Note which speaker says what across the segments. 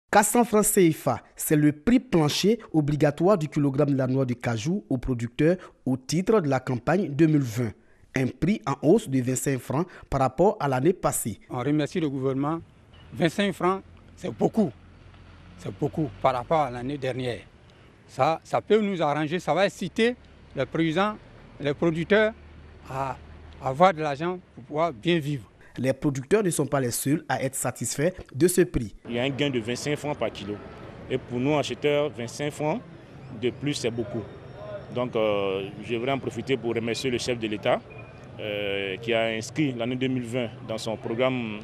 Speaker 1: 400 francs CFA, c'est le prix plancher obligatoire du kilogramme de la noix de cajou aux producteurs au titre de la campagne 2020. Un prix en hausse de 25 francs par rapport à l'année passée.
Speaker 2: On remercie le gouvernement. 25 francs, c'est beaucoup. C'est beaucoup par rapport à l'année dernière. Ça peut nous arranger, ça va inciter les paysans, les producteurs à avoir de l'argent pour pouvoir bien vivre.
Speaker 1: Les producteurs ne sont pas les seuls à être satisfaits de ce prix.
Speaker 3: Il y a un gain de 25 francs par kilo. Et pour nous, acheteurs, 25 francs de plus, c'est beaucoup. Donc, je voudrais en profiter pour remercier le chef de l'État qui a inscrit l'année 2020 dans son programme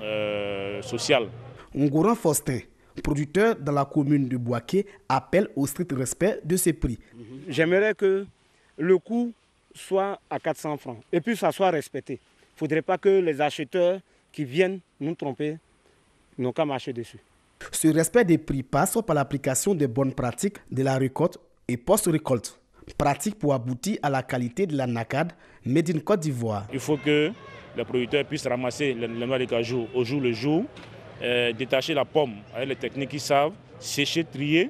Speaker 3: social.
Speaker 1: Ngouran Faustin, producteur dans la commune de Bouaké, appelle au strict respect de ces prix.
Speaker 4: J'aimerais que le coût soit à 400 francs et puis ça soit respecté. Il ne faudrait pas que les acheteurs qui viennent nous tromper n'ont qu'à marcher dessus.
Speaker 1: Ce respect des prix passe par l'application des bonnes pratiques de la récolte et post-récolte. Pratique pour aboutir à la qualité de la nacade made in Côte d'Ivoire.
Speaker 3: Il faut que les producteurs puissent ramasser les noix de cajou au jour le jour, détacher la pomme avec les techniques qu'ils savent, sécher, trier,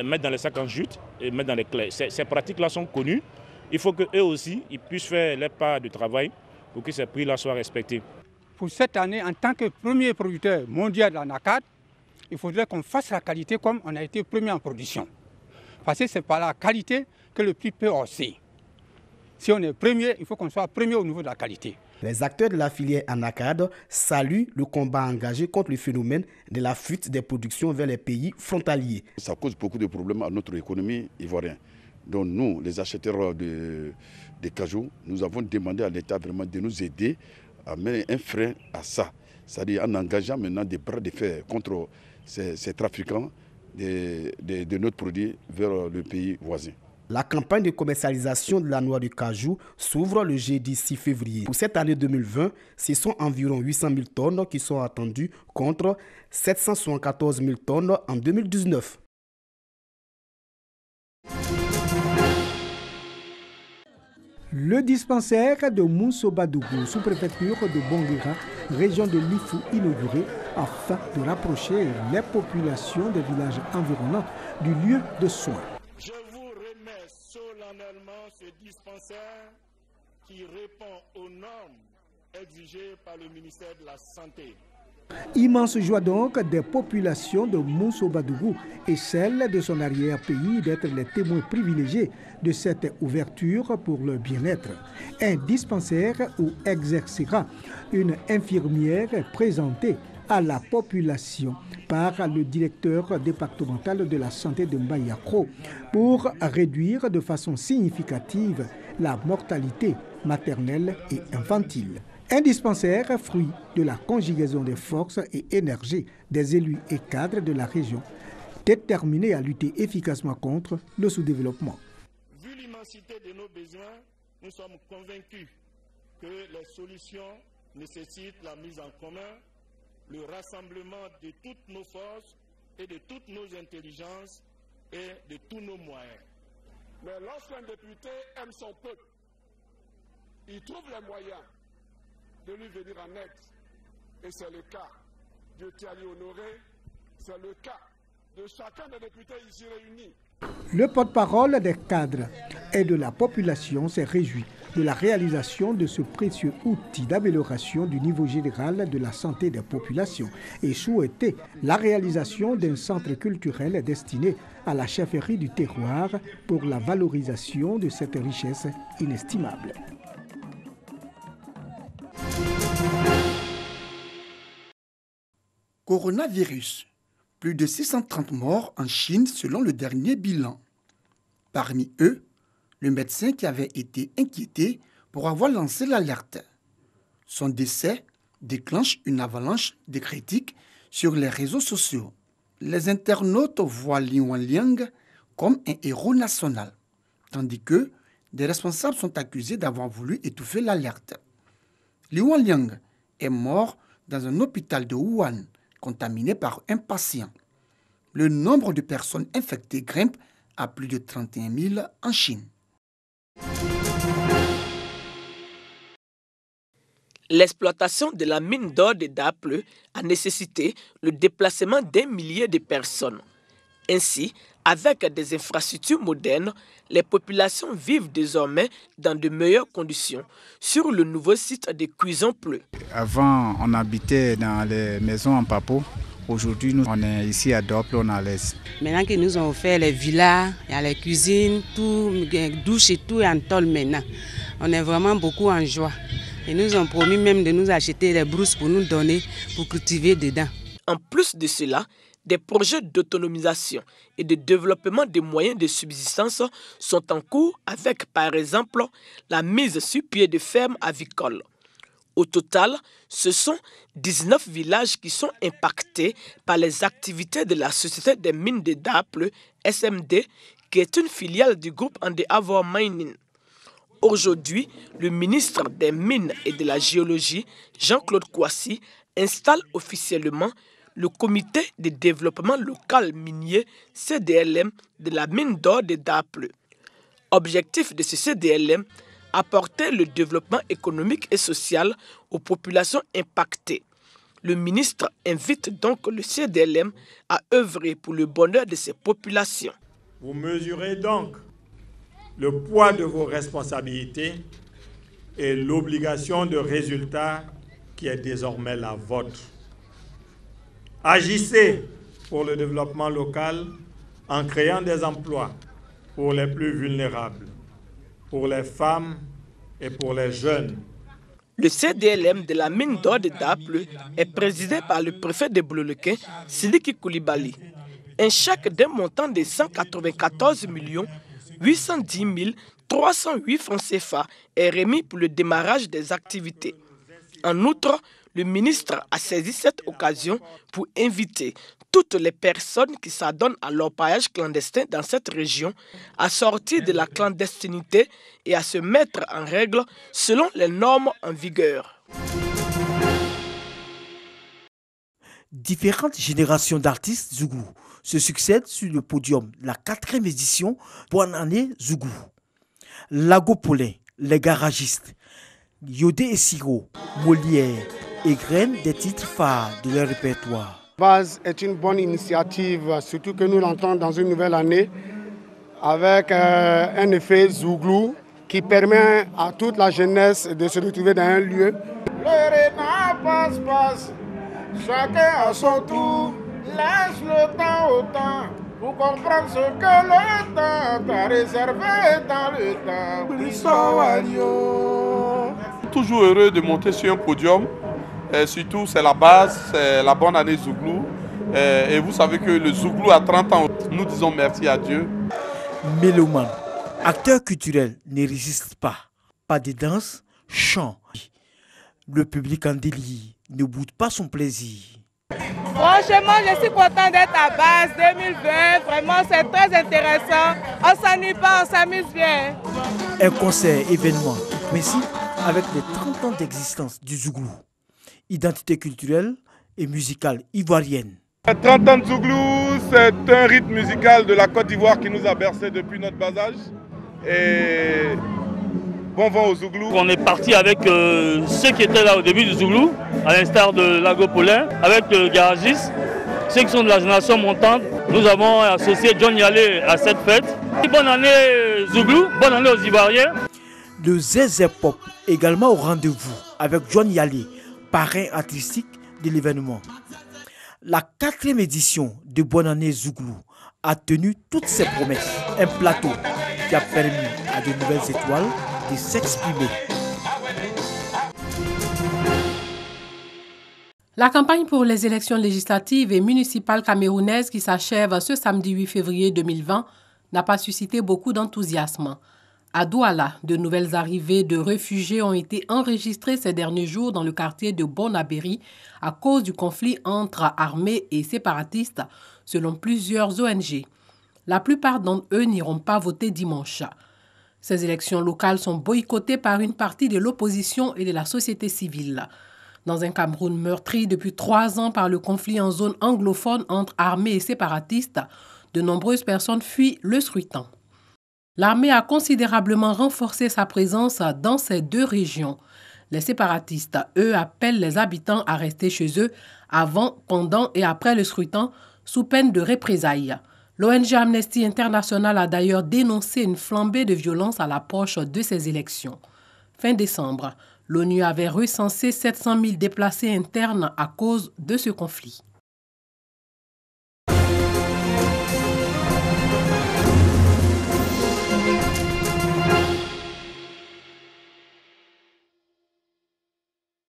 Speaker 3: mettre dans les sacs en jute et mettre dans les clés. Ces pratiques-là sont connues. Il faut qu'eux aussi ils puissent faire leur part de travail pour que ces prix-là soient respectés.
Speaker 2: Pour cette année, en tant que premier producteur mondial de la nacade, il faudrait qu'on fasse la qualité comme on a été premier en production. Parce que c'est par la qualité que le prix peut hausser. Si on est premier, il faut qu'on soit premier au niveau de la qualité.
Speaker 1: Les acteurs de la filière anacade saluent le combat engagé contre le phénomène de la fuite des productions vers les pays frontaliers.
Speaker 5: Ça cause beaucoup de problèmes à notre économie ivoirienne. Donc nous, les acheteurs de cajou, nous avons demandé à l'État vraiment de nous aider à mettre un frein à ça. C'est-à-dire en engageant maintenant des bras de fer contre ces trafiquants de notre produit vers le pays voisin.
Speaker 1: La campagne de commercialisation de la noix de cajou s'ouvre le jeudi 6 février. Pour cette année 2020, ce sont environ 800 000 tonnes qui sont attendues contre 774 000 tonnes en 2019.
Speaker 6: Le dispensaire de Moussobadougou, sous-préfecture de Bonguira, région de Lifou, inauguré afin de rapprocher les populations des villages environnants du lieu de soins.
Speaker 7: Je vous remets solennellement ce dispensaire qui répond aux normes exigées par le ministère de la Santé.
Speaker 6: Immense joie donc des populations de Moussobadougou et celle de son arrière-pays d'être les témoins privilégiés de cette ouverture pour le bien-être. Un dispensaire où exercera une infirmière présentée à la population par le directeur départemental de la santé de Mbayakro pour réduire de façon significative la mortalité maternelle et infantile. Un dispensaire, fruit de la conjugaison des forces et énergies des élus et cadres de la région, déterminés à lutter efficacement contre le sous-développement.
Speaker 7: Vu l'immensité de nos besoins, nous sommes convaincus que les solutions nécessitent la mise en commun, le rassemblement de toutes nos forces et de toutes nos intelligences et de tous nos moyens.
Speaker 8: Mais lorsqu'un député aime son peuple, il trouve les moyens de lui venir en aide. Et c'est le cas de Thierry Honoré, c'est le cas de chacun des députés ici réunis.
Speaker 6: Le porte-parole des cadres et de la population s'est réjoui de la réalisation de ce précieux outil d'amélioration du niveau général de la santé des populations et souhaité la réalisation d'un centre culturel destiné à la chefferie du terroir pour la valorisation de cette richesse inestimable.
Speaker 9: Coronavirus. Plus de 630 morts en Chine selon le dernier bilan. Parmi eux, le médecin qui avait été inquiété pour avoir lancé l'alerte. Son décès déclenche une avalanche de critiques sur les réseaux sociaux. Les internautes voient Li Wenliang comme un héros national, tandis que des responsables sont accusés d'avoir voulu étouffer l'alerte. Li Wenliang est mort dans un hôpital de Wuhan, contaminé par un patient. Le nombre de personnes infectées grimpe à plus de 31 000 en Chine.
Speaker 10: L'exploitation de la mine d'or de Daapleu a nécessité le déplacement d'un millier de personnes. Ainsi, avec des infrastructures modernes, les populations vivent désormais dans de meilleures conditions sur le nouveau site de Cuisons Pleu.
Speaker 11: Avant, on habitait dans les maisons en papeau. Aujourd'hui, on est ici à Daapleu, on est à l'aise.
Speaker 12: Maintenant qu'ils nous ont fait les villas, il y a les cuisines, tout, douche et tout est en tôle maintenant. On est vraiment beaucoup en joie. Ils nous ont promis même de nous acheter des brousses pour nous donner, pour cultiver dedans.
Speaker 10: En plus de cela, des projets d'autonomisation et de développement des moyens de subsistance sont en cours avec, par exemple, la mise sur pied de fermes avicoles. Au total, ce sont 19 villages qui sont impactés par les activités de la Société des mines de Daapleu, SMD, qui est une filiale du groupe Andeavour Mining. Aujourd'hui, le ministre des Mines et de la Géologie, Jean-Claude Kouassi, installe officiellement le Comité de développement local minier CDLM de la mine d'or de Daapleu. Objectif de ce CDLM, apporter le développement économique et social aux populations impactées. Le ministre invite donc le CDLM à œuvrer pour le bonheur de ces populations.
Speaker 13: Vous mesurez donc le poids de vos responsabilités et l'obligation de résultat qui est désormais la vôtre. Agissez pour le développement local en créant des emplois pour les plus vulnérables, pour les femmes et pour les jeunes.
Speaker 10: Le CDLM de la mine d'or de Daapleu est présidé par le préfet de Bleu-le-Quin, Sidiki Koulibaly. Un chèque d'un montant de 194 810 308 francs CFA est remis pour le démarrage des activités. En outre, le ministre a saisi cette occasion pour inviter toutes les personnes qui s'adonnent à l'orpaillage clandestin dans cette région à sortir de la clandestinité et à se mettre en règle selon les normes en vigueur.
Speaker 14: Différentes générations d'artistes Zougou se succèdent sur le podium de la 4e édition Bonne année Zougou. Lago Paulin, les garagistes, Yodé et Siro, Molière et Graines des titres phares de leur répertoire.
Speaker 15: Base est une bonne initiative, surtout que nous l'entrons dans une nouvelle année avec un effet Zouglou qui permet à toute la jeunesse de se retrouver dans un lieu. Le renard passe, chacun à son tour, laisse le temps au temps pour comprendre ce que le temps t'a réservé dans le temps.
Speaker 16: Toujours heureux de monter sur un podium. Et surtout, c'est la base, c'est la bonne année Zouglou. Et vous savez que le Zouglou a 30 ans. Nous disons merci à Dieu.
Speaker 14: Mélomane, acteur culturel, ne résiste pas. Pas de danse, chant. Le public en délire ne boude pas son plaisir.
Speaker 17: Franchement, je suis content d'être à base 2020. Vraiment, c'est très intéressant. On ne s'ennuie pas, on s'amuse bien.
Speaker 14: Un concert événement précis avec les 30 ans d'existence du Zouglou. Identité culturelle et musicale ivoirienne.
Speaker 16: 30 ans de Zouglou, c'est un rythme musical de la Côte d'Ivoire qui nous a bercé depuis notre bas âge. Et bon vent au Zouglou.
Speaker 18: On est parti avec ceux qui étaient là au début du Zouglou, à l'instar de Lago Paulin, avec le garagiste, ceux qui sont de la génération montante. Nous avons associé John Yalé à cette fête. Bonne année Zouglou, bonne année aux Ivoiriens.
Speaker 14: Le Zézé Pop également au rendez-vous avec John Yalé, parrain artistique de l'événement. La 4e édition de Bonne année Zouglou a tenu toutes ses promesses. Un plateau qui a permis à de nouvelles étoiles de s'exprimer.
Speaker 19: La campagne pour les élections législatives et municipales camerounaises qui s'achève ce samedi 8 février 2020 n'a pas suscité beaucoup d'enthousiasme. À Douala, de nouvelles arrivées de réfugiés ont été enregistrées ces derniers jours dans le quartier de Bonabéry à cause du conflit entre armées et séparatistes, selon plusieurs ONG. La plupart d'entre eux n'iront pas voter dimanche. Ces élections locales sont boycottées par une partie de l'opposition et de la société civile. Dans un Cameroun meurtri depuis 3 ans par le conflit en zone anglophone entre armées et séparatistes, de nombreuses personnes fuient le scrutin. L'armée a considérablement renforcé sa présence dans ces 2 régions. Les séparatistes, eux, appellent les habitants à rester chez eux avant, pendant et après le scrutin, sous peine de représailles. L'ONG Amnesty International a d'ailleurs dénoncé une flambée de violence à l'approche de ces élections. Fin décembre, l'ONU avait recensé 700 000 déplacés internes à cause de ce conflit.